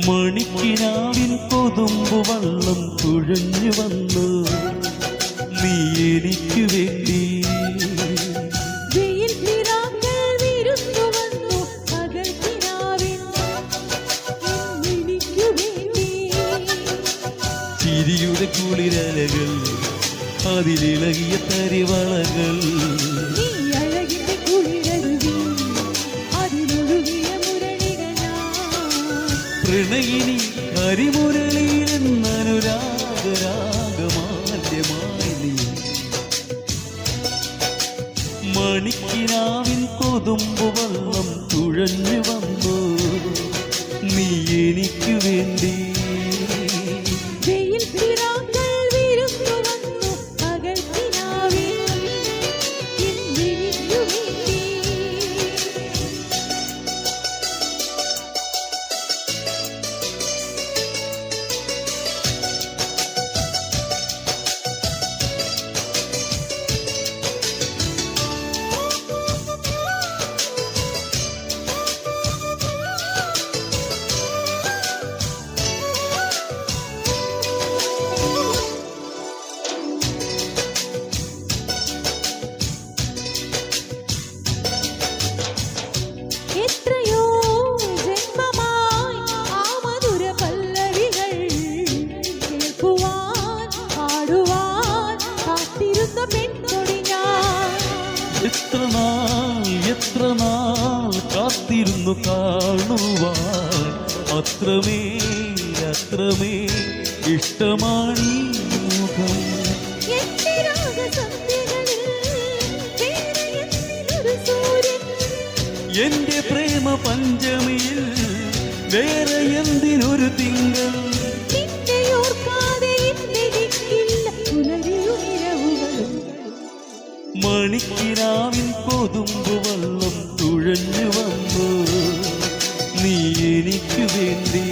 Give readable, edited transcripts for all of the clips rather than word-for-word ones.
മണിക്കിനാവിൻ കൊതുമ്പു വള്ളം തുഴഞ്ഞു വന്നു നീ എനിക്ക് വേണ്ടി. ചിരിയുടെ കുളിരലകൾ അതിലിളകിയ തരിവളകൾ പ്രണയിനി കരിമുരളിയിലെന്നനുരാഗരാഗമാല്യമായി നീ. മണിക്കിനാവിൻ കൊതുമ്പു വള്ളം തുഴഞ്ഞു വന്നു നീ എനിക്ക് വേണ്ടി. എത്ര നാൾ കാത്തിരുന്നു കാണുവാൻ അത്രമേ ഇഷ്ടമാണീ മുഖം. എന്റെ പ്രേമ പഞ്ചമിയിൽ വേറെ എന്തിനൊരു തിങ്കൾ. മണിക്കിനാവിൻ കൊതുമ്പു വള്ളം തുഴഞ്ഞു വന്നു നീ എനിക്ക് വേണ്ടി.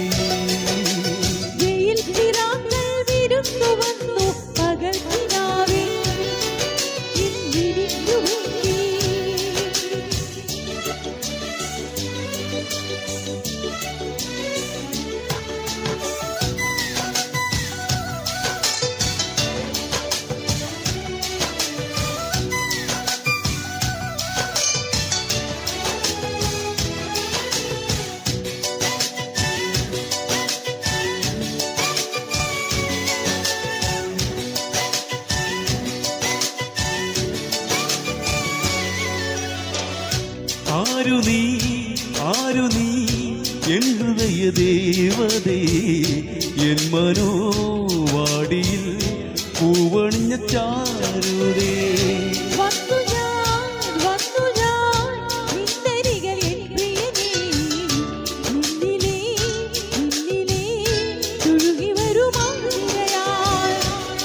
ആരു നീ എൻ ഹൃദയ ദേവതേ, എൻ മനോവാടിയിൽ പൂവണിഞ്ഞ ചാരുതേ.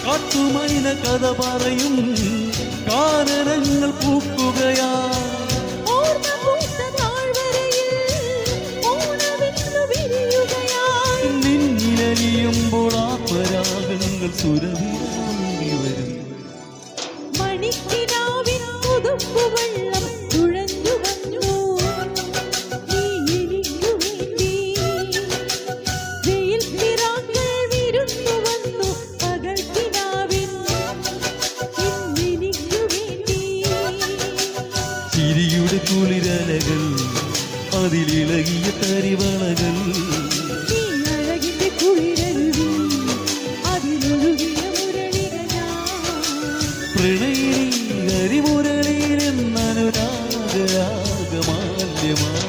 കാട്ടുമൈന കഥ പറയും കാനനങ്ങൾ പൂക്കുകയാ. നിന്നിലലിയുമ്പോൾ ആത്മരാഗങ്ങൾ സുരഭിയായി വരും. മണിക്കിനാവിൻ കൊതുമ്പു വള്ളം തുഴഞ്ഞു വന്നു നീ എനിക്ക് വേണ്ടി. വെയിൽ നിറാക്കൾ വിരുന്നു വന്നു പകൽക്കിനാവിൻ ഇന്നെനിക്കു വേണ്ടി. ചിരിയുടെ കുളിരലകൾ അതിലിളകിയ തരിവളകൾ പ്രണയിനി കരിമുരളിയിലെന്നനുരാഗരാഗമാല്യമായി.